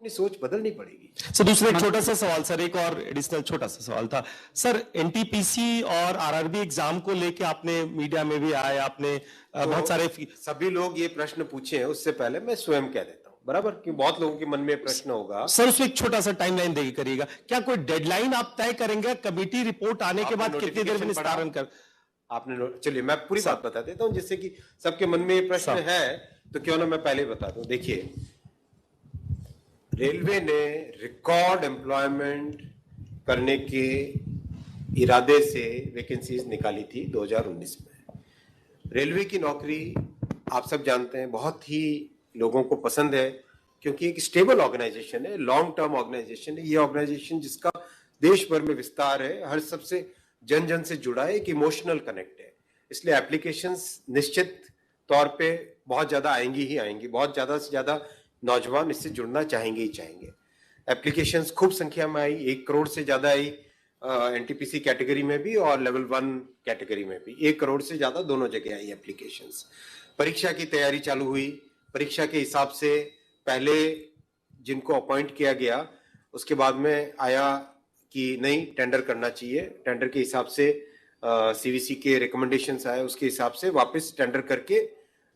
अपनी सोच बदलनी पड़ेगी। सर दूसरा एक छोटा सा सवाल सर, एक और एडिशनल छोटा सा सवाल था सर, एनटीपीसी और आरआरबी एग्जाम को लेके आपने मीडिया में भी आए, आपने तो बहुत सारे सभी लोग ये प्रश्न पूछे हैं, उससे पहले मैं स्वयं कह देता हूं, बराबर, कि बहुत लोगों के मन में प्रश्न होगा। सर उसमें एक छोटा सा टाइमलाइन देगी करिएगा, क्या कोई डेडलाइन आप तय करेंगे कमेटी रिपोर्ट आने के बाद कितनी देर में निस्तारण कर? आपने चलिए मैं पूरी बात बता देता हूं, जिससे कि सबके मन में ये प्रश्न है, तो क्यों ना मैं पहले बता दूं। देखिए, रेलवे ने रिकॉर्ड एम्प्लॉयमेंट करने के इरादे से वैकेंसीज निकाली थी 2019 में। रेलवे की नौकरी आप सब जानते हैं बहुत ही लोगों को पसंद है, क्योंकि एक स्टेबल ऑर्गेनाइजेशन है, लॉन्ग टर्म ऑर्गेनाइजेशन है। ये ऑर्गेनाइजेशन जिसका देश भर में विस्तार है, हर सबसे जन जन से जुड़ा है, एक इमोशनल कनेक्ट है, इसलिए एप्लीकेशंस निश्चित तौर पे बहुत ज्यादा आएंगी ही आएंगी, बहुत ज्यादा से ज्यादा नौजवान इससे जुड़ना चाहेंगे ही चाहेंगे। एप्लीकेशंस खूब संख्या में आई, 1 करोड़ से ज्यादा आई एनटीपीसी कैटेगरी में भी और लेवल 1 कैटेगरी में भी 1 करोड़ से ज्यादा दोनों जगह आई एप्लीकेशंस। परीक्षा की तैयारी चालू हुई, परीक्षा के हिसाब से पहले जिनको अपॉइंट किया गया, उसके बाद में आया कि नहीं टेंडर करना चाहिए, टेंडर के हिसाब से सीवीसी के रिकमेंडेशंस आए, उसके हिसाब से वापस टेंडर करके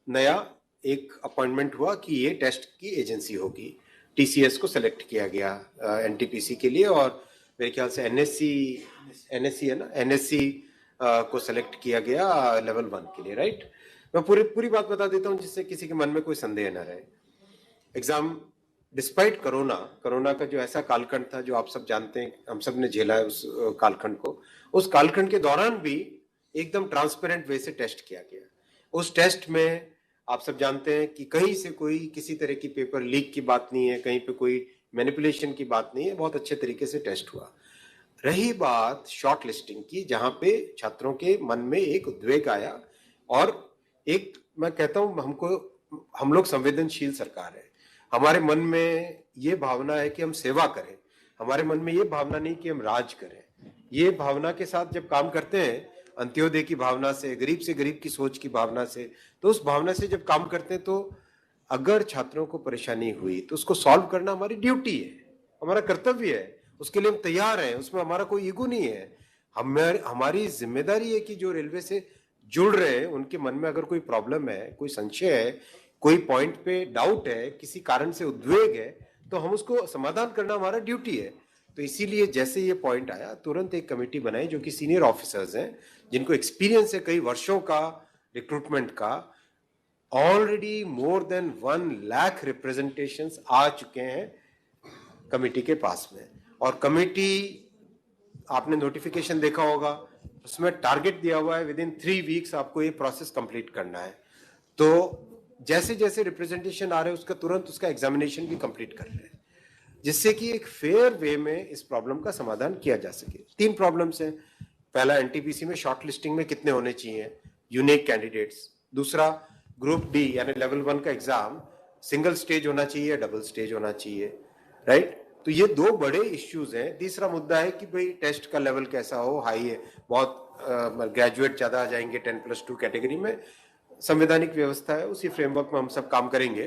नया एक अपॉइंटमेंट हुआ कि ये टेस्ट की एजेंसी होगी। टीसीएस को सेलेक्ट किया गया एनटीपीसी के लिए, और मेरे ख्याल से एनएससी है ना, एनएससी को सेलेक्ट किया गया लेवल 1 के लिए, राइट। मैं पूरी बात बता देता हूँ जिससे किसी के मन में कोई संदेह न रहे। एग्जाम डिस्पाइट कोरोना का जो ऐसा कालखंड था, जो आप सब जानते हैं, हम सब ने झेला है उस कालखंड को, उस कालखंड के दौरान भी एकदम ट्रांसपेरेंट वे से टेस्ट किया गया। उस टेस्ट में आप सब जानते हैं कि कहीं से कोई किसी तरह की पेपर लीक की बात नहीं है, कहीं पे कोई मैनिपुलेशन की बात नहीं है, बहुत अच्छे तरीके से टेस्ट हुआ। रही बात शॉर्ट लिस्टिंग की, जहां पे छात्रों के मन में एक उद्वेग आया, और एक मैं कहता हूं हम लोग संवेदनशील सरकार है, हमारे मन में ये भावना है कि हम सेवा करें, हमारे मन में ये भावना नहीं कि हम राज करें। ये भावना के साथ जब काम करते हैं, अंत्योदय की भावना से गरीब की सोच की भावना से, तो उस भावना से जब काम करते हैं, तो अगर छात्रों को परेशानी हुई तो उसको सॉल्व करना हमारी ड्यूटी है, हमारा कर्तव्य है, उसके लिए हम तैयार हैं, उसमें हमारा कोई ईगो नहीं है। हमारी जिम्मेदारी है कि जो रेलवे से जुड़ रहे हैं उनके मन में अगर कोई प्रॉब्लम है, कोई संशय है, कोई पॉइंट पे डाउट है, किसी कारण से उद्वेग है, तो हम उसको समाधान करना हमारा ड्यूटी है। तो इसीलिए जैसे ये पॉइंट आया, तुरंत एक कमेटी बनाई जो कि सीनियर ऑफिसर्स हैं, जिनको एक्सपीरियंस है कई वर्षों का रिक्रूटमेंट का। Already more than 1 lakh representations आ चुके हैं कमेटी के पास में, और कमेटी, आपने नोटिफिकेशन देखा होगा, उसमें टारगेट दिया हुआ है विद इन 3 वीक्स आपको ये प्रोसेस कंप्लीट करना है। तो जैसे जैसे रिप्रेजेंटेशन आ रहे हैं, उसका तुरंत उसका एग्जामिनेशन भी कंप्लीट कर रहे हैं, जिससे कि एक फेयर वे में इस प्रॉब्लम का समाधान किया जा सके। 3 प्रॉब्लम्स हैं। पहला, एनटीपीसी में शॉर्ट लिस्टिंग में कितने होने चाहिए यूनिक कैंडिडेट्स। दूसरा, ग्रुप डी यानी लेवल 1 का एग्जाम सिंगल स्टेज होना चाहिए, डबल स्टेज होना चाहिए, राइट। तो ये 2 बड़े इश्यूज हैं। तीसरा मुद्दा है कि भाई टेस्ट का लेवल कैसा हो, हाई है, बहुत ग्रेजुएट ज्यादा आ जाएंगे 10+2 कैटेगरी में, संवैधानिक व्यवस्था है, उसी फ्रेमवर्क में हम सब काम करेंगे।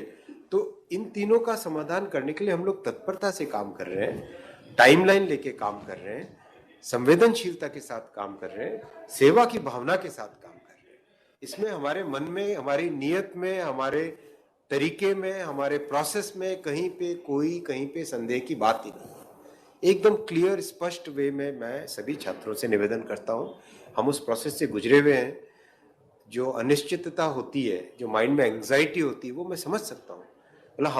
तो इन तीनों का समाधान करने के लिए हम लोग तत्परता से काम कर रहे हैं, टाइमलाइन लेके काम कर रहे हैं, संवेदनशीलता के साथ काम कर रहे हैं, सेवा की भावना के साथ काम कर रहे हैं। इसमें हमारे मन में, हमारी नीयत में, हमारे तरीके में, हमारे प्रोसेस में कहीं पे संदेह की बात ही नहीं है। एकदम क्लियर स्पष्ट वे में मैं सभी छात्रों से निवेदन करता हूं, हम उस प्रोसेस से गुजरे हुए हैं। जो अनिश्चितता होती है, जो माइंड में एंग्जाइटी होती है, वो मैं समझ सकता हूँ। मतलब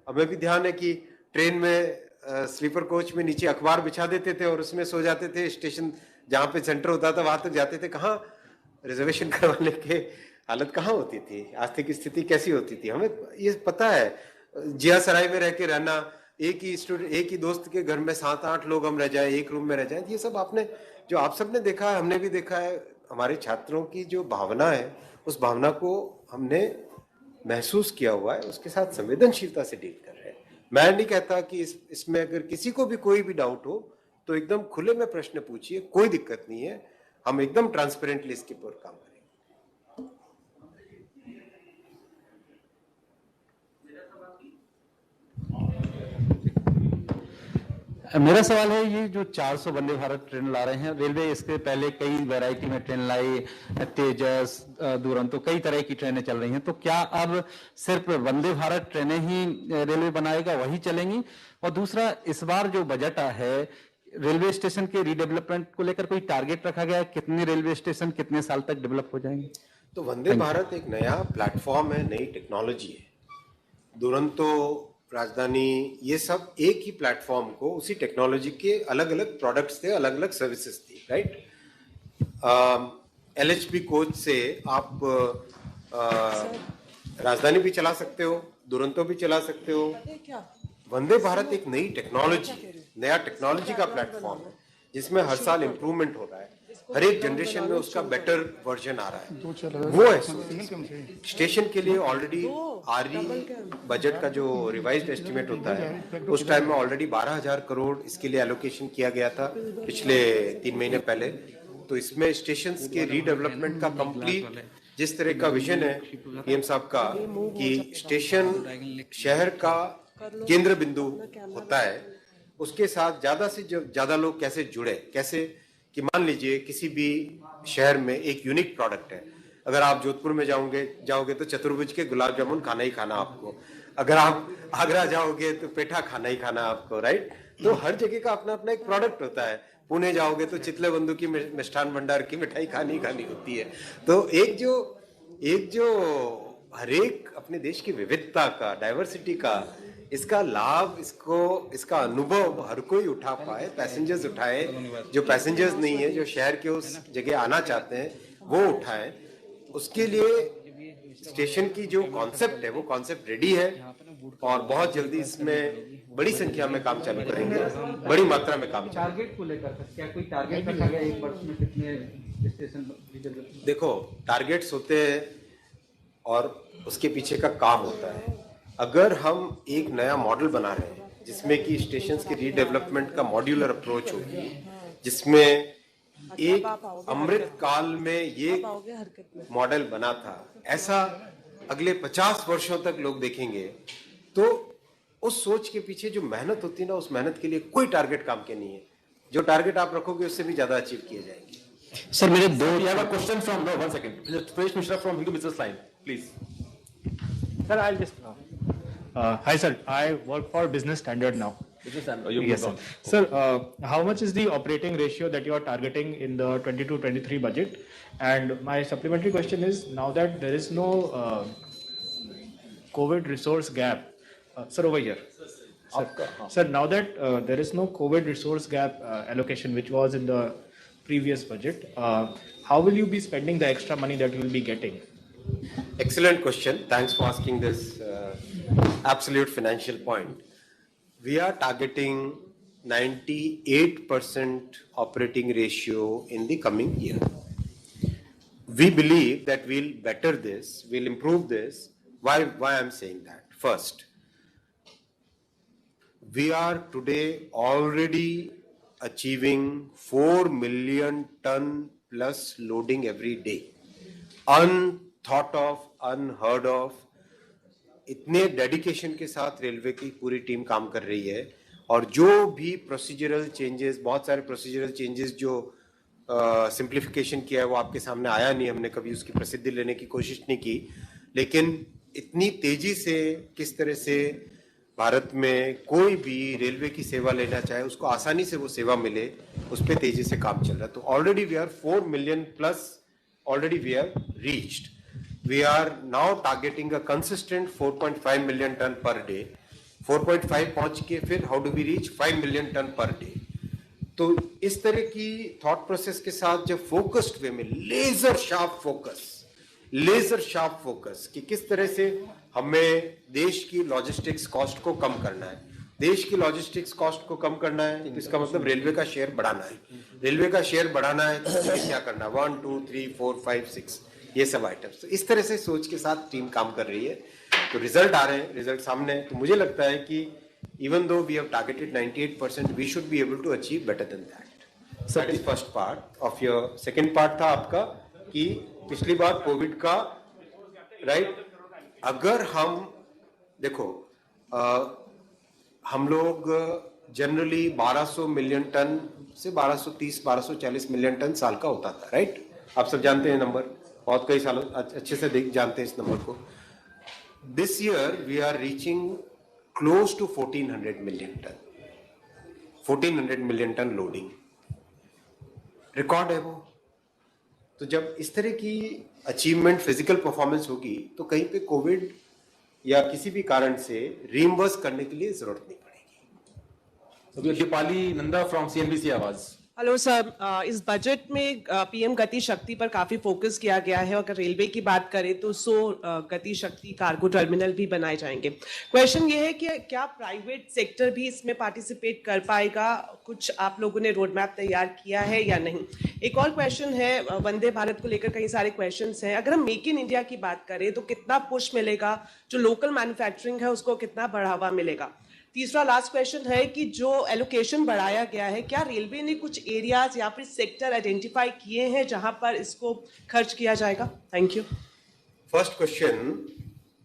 हमें भी ध्यान है कि ट्रेन में स्लीपर कोच में नीचे अखबार बिछा देते थे और उसमें सो जाते थे, स्टेशन जहाँ पे सेंटर होता था वहां तक जाते थे, कहाँ रिजर्वेशन करवाने के हालत कहाँ होती थी, आर्थिक स्थिति कैसी होती थी, हमें ये पता है। जिया सराय में रह के रहना, एक ही दोस्त के घर में 7-8 लोग हम रह जाए, एक रूम में रह जाए, ये सब आप सबने देखा है, हमने भी देखा है। हमारे छात्रों की जो भावना है, उस भावना को हमने महसूस किया हुआ है, उसके साथ संवेदनशीलता से डील कर रहे हैं। मैं नहीं कहता कि इसमें अगर किसी को भी कोई भी डाउट हो तो एकदम खुले में प्रश्न पूछिए, कोई दिक्कत नहीं है, हम एकदम ट्रांसपेरेंटली इसके ऊपर काम करेंगे। मेरा सवाल है, ये जो 400 वंदे भारत ट्रेन ला रहे हैं रेलवे, इसके पहले कई वैरायटी में ट्रेन लाई, तेजस, दुरंतो, कई तरह की ट्रेनें चल रही हैं, तो क्या अब सिर्फ वंदे भारत ट्रेनें ही रेलवे बनाएगा, वही चलेंगी? और दूसरा, इस बार जो बजट है रेलवे स्टेशन के रीडेवलपमेंट को लेकर कोई टारगेट रखा गया है? कितने रेलवे स्टेशन कितने साल तक डेवलप हो जाएंगे? तो वंदे भारत एक नया प्लेटफॉर्म है, नई टेक्नोलॉजी है। दुरंतो, राजधानी, ये सब एक ही प्लेटफॉर्म को, उसी टेक्नोलॉजी के अलग अलग प्रोडक्ट्स थे, अलग अलग सर्विसेज थी, राइट। LHB कोच से आप राजधानी भी चला सकते हो, दुरंतो भी चला सकते हो। वंदे भारत एक नई टेक्नोलॉजी है, नया टेक्नोलॉजी का प्लेटफॉर्म है, जिसमें हर साल इम्प्रूवमेंट हो रहा है, हर एक जनरेशन में उसका बेटर वर्जन आ रहा है। वो है स्टेशन के लिए ऑलरेडी RE बजट का जो रिवाइज्ड एस्टिमेट होता है, उस टाइम में ऑलरेडी 12,000 करोड़ इसके लिए एलोकेशन किया गया था पिछले 3 महीने पहले। तो इसमें स्टेशन के रीडेवलपमेंट का कंप्लीट जिस तरह का विजन है PM साहब का, कि स्टेशन शहर का केंद्र बिंदु होता है, उसके साथ ज्यादा से ज्यादा लोग कैसे जुड़े, कैसे कि मान लीजिए किसी भी शहर में एक यूनिक प्रोडक्ट है। अगर आप जोधपुर में जाओगे तो चतुर्भुज के गुलाब जामुन खाना ही खाना आपको, अगर आप आगरा जाओगे तो पेठा खाना ही खाना आपको, राइट। तो हर जगह का अपना अपना एक प्रोडक्ट होता है। पुणे जाओगे तो चितले बंधु की मिष्ठान भंडार की मिठाई खानी ही खानी होती है। तो एक जो हर एक अपने देश की विविधता का, डाइवर्सिटी का, इसका लाभ, इसका अनुभव हर कोई उठा पाए, पैसेंजर्स उठाए, जो पैसेंजर्स नहीं है, जो शहर के उस जगह आना चाहते हैं, वो उठाएं। उसके लिए स्टेशन की जो कॉन्सेप्ट है, वो कॉन्सेप्ट रेडी है और बहुत जल्दी इसमें बड़ी संख्या में काम चालू करेंगे, बड़ी मात्रा में काम। टारगेट को लेकर क्या कोई टारगेट रखा गया, एक वर्ष में कितने स्टेशन? देखो, टारगेट्स होते हैं और उसके पीछे का काम होता है। अगर हम एक नया मॉडल बना रहे हैं जिसमें कि स्टेशंस के रीडेवलपमेंट का मॉड्यूलर अप्रोच होगी, जिसमें एक अमृत काल में ये मॉडल बना था, ऐसा अगले 50 वर्षों तक लोग देखेंगे, तो उस सोच के पीछे जो मेहनत होती है ना, उस मेहनत के लिए कोई टारगेट काम के नहीं है। जो टारगेट आप रखोगे उससे भी ज्यादा अचीव किए जाएंगे। सर मेरे दो question from no 1 second, Suresh Mishra from Hindu business line, please. Sir, I'll just. Hi, sir. I work for Business Standard now. Yes, sir. Sir, how much is the operating ratio that you are targeting in the 22-23 budget? And my supplementary question is, now that there is no COVID resource gap, sir, over here. Sir, now that there is no COVID resource gap allocation, which was in the previous budget, how will you be spending the extra money that you will be getting? Excellent question. Thanks for asking this absolute financial point. We are targeting 98% operating ratio in the coming year. We believe that we'll better this, we'll improve this. Why I'm saying that? First, we are today already achieving 4 million ton plus loading every day. Unthought of, unheard of. इतने dedication के साथ railway की पूरी team काम कर रही है, और जो भी प्रोसीजरल चेंजेस, बहुत सारे प्रोसीजरल चेंजेस जो सिंप्लीफिकेशन किया है, वो आपके सामने आया नहीं, हमने कभी उसकी प्रसिद्धि लेने की कोशिश नहीं की, लेकिन इतनी तेजी से किस तरह से भारत में कोई भी रेलवे की सेवा लेना चाहे उसको आसानी से वो सेवा मिले, उस पर तेजी से काम चल रहा है। तो already we are 4 million plus, already we have reached. We are now targeting a consistent 4.5 million ton per day. 4.5 पहुंच के फिर how do we reach 5 million ton per day? तो इस तरह की थॉट प्रोसेस के साथ जब फोकस्ड वे में लेजर शार्प फोकस कि किस तरह से हमें देश की लॉजिस्टिक्स कॉस्ट को कम करना है, देश की लॉजिस्टिक्स कॉस्ट को कम करना है, तो इसका मतलब रेलवे का शेयर बढ़ाना है। रेलवे का शेयर बढ़ाना है तो क्या करना है? 1 2 3 4 5 6 ये सब आइटम्स। तो इस तरह से सोच के साथ टीम काम कर रही है, तो रिजल्ट आ रहे हैं, रिजल्ट सामने। तो मुझे लगता है कि even though we have targeted 98%, we should be able to achieve better then that. That is first part of your. Second part था आपका कि पिछली बार कोविड का, राइट। अगर हम देखो, हम लोग जनरली 1200 मिलियन टन से 1230-1240 मिलियन टन साल का होता था, राइट? आप सब जानते हैं नंबर, बहुत कई सालों अच्छे से जानते हैं इस नंबर को। This year we are reaching close to 1400 million ton, 1400 million ton loading, record है वो। तो जब इस तरह की अचीवमेंट फिजिकल परफॉर्मेंस होगी तो कहीं पे कोविड या किसी भी कारण से रीइंबर्स करने के लिए जरूरत नहीं पड़ेगी। So we have Dipali Nanda from CNBC आवाज। हेलो सर, इस बजट में पीएम गति शक्ति पर काफी फोकस किया गया है। अगर रेलवे की बात करें तो 100 गति शक्ति कार्गो टर्मिनल भी बनाए जाएंगे। क्वेश्चन ये है कि क्या प्राइवेट सेक्टर भी इसमें पार्टिसिपेट कर पाएगा? कुछ आप लोगों ने रोड मैप तैयार किया है या नहीं? एक और क्वेश्चन है, वंदे भारत को लेकर कई सारे क्वेश्चंस हैं। अगर हम मेक इन इंडिया की बात करें तो कितना पुश मिलेगा, जो लोकल मैन्युफैक्चरिंग है उसको कितना बढ़ावा मिलेगा? तीसरा लास्ट क्वेश्चन है कि जो एलोकेशन बढ़ाया गया है, क्या रेलवे ने कुछ एरियाज या फिर सेक्टर आइडेंटिफाई किए हैं जहां पर इसको खर्च किया जाएगा? Thank you. First question,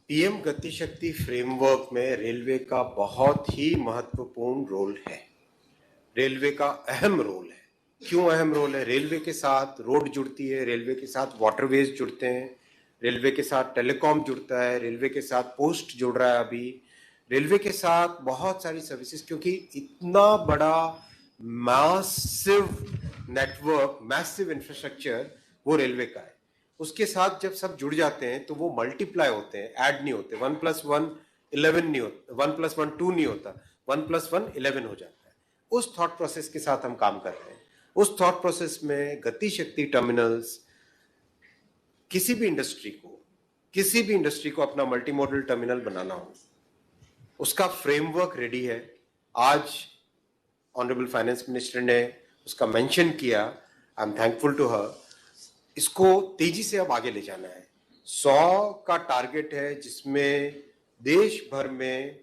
PM गति शक्ति फ्रेमवर्क में रेलवे का बहुत ही महत्वपूर्ण रोल है। रेलवे का अहम रोल है। क्यों अहम रोल है? रेलवे के साथ रोड जुड़ती है, रेलवे के साथ वाटरवेज जुड़ते हैं, रेलवे के साथ टेलीकॉम जुड़ता है, रेलवे के साथ पोस्ट जुड़ रहा है अभी, रेलवे के साथ बहुत सारी सर्विसेज, क्योंकि इतना बड़ा मैसिव नेटवर्क, मैसिव इंफ्रास्ट्रक्चर वो रेलवे का है। उसके साथ जब सब जुड़ जाते हैं तो वो मल्टीप्लाई होते हैं, ऐड नहीं होते। 1+1 11 नहीं होता, 1+1 2 नहीं होता, 1+1 11 हो जाता है। उस थॉट प्रोसेस के साथ हम काम कर रहे हैं। उस थॉट प्रोसेस में गति शक्ति टर्मिनल्स किसी भी इंडस्ट्री को अपना मल्टी मॉडल टर्मिनल बनाना हो, उसका फ्रेमवर्क रेडी है। आज ऑनरेबल फाइनेंस मिनिस्टर ने उसका मेंशन किया, I am thankful to her. इसको तेजी से अब आगे ले जाना है। 100 का टारगेट है जिसमें देश भर में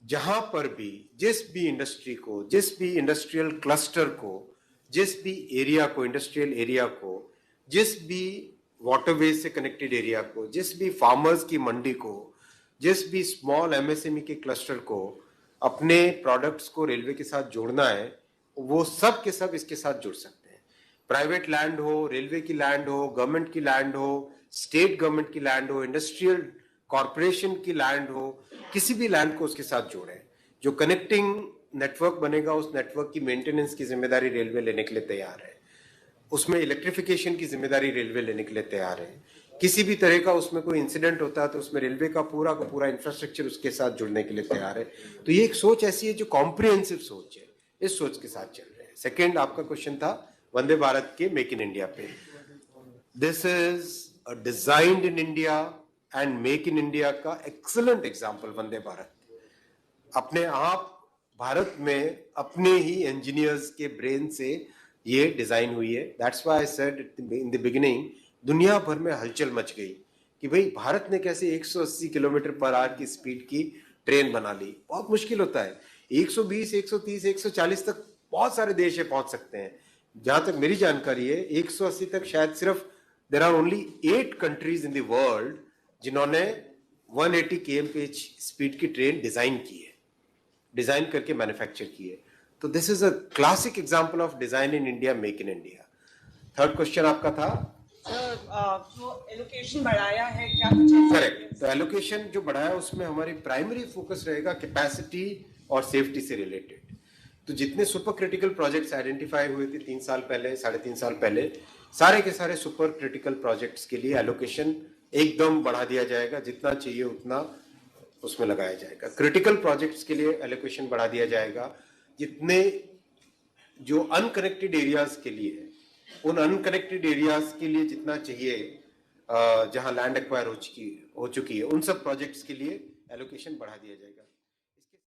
जहां पर भी जिस भी इंडस्ट्री को, जिस भी इंडस्ट्रियल क्लस्टर को, जिस भी एरिया को, इंडस्ट्रियल एरिया को, जिस भी वाटरवेज से कनेक्टेड एरिया को, जिस भी फार्मर्स की मंडी को, जिस भी स्मॉल एमएसएमई के क्लस्टर को अपने प्रोडक्ट्स को रेलवे के साथ जोड़ना है, वो सब के सब इसके साथ जुड़ सकते हैं। प्राइवेट लैंड हो, रेलवे की लैंड हो, गवर्नमेंट की लैंड हो, स्टेट गवर्नमेंट की लैंड हो, इंडस्ट्रियल कॉरपोरेशन की लैंड हो, किसी भी लैंड को उसके साथ जोड़ें। जो कनेक्टिंग नेटवर्क बनेगा उस नेटवर्क की मेंटेनेंस की जिम्मेदारी रेलवे लेने के लिए तैयार है। उसमें इलेक्ट्रिफिकेशन की जिम्मेदारी रेलवे लेने के लिए तैयार है। किसी भी तरह का उसमें कोई इंसिडेंट होता है तो उसमें रेलवे का पूरा इंफ्रास्ट्रक्चर उसके साथ जुड़ने के लिए तैयार है। तो ये एक सोच ऐसी है जो कॉम्प्रिहेंसिव सोच है, इस सोच के साथ चल रहे हैं। सेकेंड आपका क्वेश्चन था वंदे भारत के मेक इन इंडिया पे। This is designed in India and make in India का एक्सीलेंट एग्जाम्पल। वंदे भारत अपने आप भारत में अपने ही इंजीनियर्स के ब्रेन से ये डिजाइन हुई है। That's why I said in the beginning, दुनिया भर में हलचल मच गई कि भाई भारत ने कैसे 180 किलोमीटर पर आवर की स्पीड की ट्रेन बना ली। बहुत मुश्किल होता है, 120, 130, 140 तक बहुत सारे देश है पहुंच सकते हैं। जहां तक मेरी जानकारी है 180 तक शायद सिर्फ there are only 8 countries in the world जिन्होंने 180 kmph स्पीड की ट्रेन डिजाइन की है, डिजाइन करके मैन्युफैक्चर की है। तो this is a classic example of design in India, make in India. Third question आपका था जो एलोकेशन बढ़ाया है, क्या कुछ ऐसा? करेक्ट। तो एलोकेशन जो बढ़ाया उसमें हमारी प्राइमरी फोकस रहेगा कैपेसिटी और सेफ्टी से रिलेटेड। तो जितने सुपर क्रिटिकल प्रोजेक्ट्स आइडेंटिफाई हुए थे 3 साल पहले, 3.5 साल पहले, सारे के सारे सुपर क्रिटिकल प्रोजेक्ट्स के लिए एलोकेशन एकदम बढ़ा दिया जाएगा। जितना चाहिए उतना उसमें लगाया जाएगा। क्रिटिकल प्रोजेक्ट्स के लिए एलोकेशन बढ़ा दिया जाएगा। जितने जो अनकनेक्टेड एरियाज के लिए है, उन अनकनेक्टेड एरियाज के लिए जितना चाहिए, जहां लैंड एक्वायर हो चुकी है, उन सब प्रोजेक्ट्स के लिए एलोकेशन बढ़ा दिया जाएगा।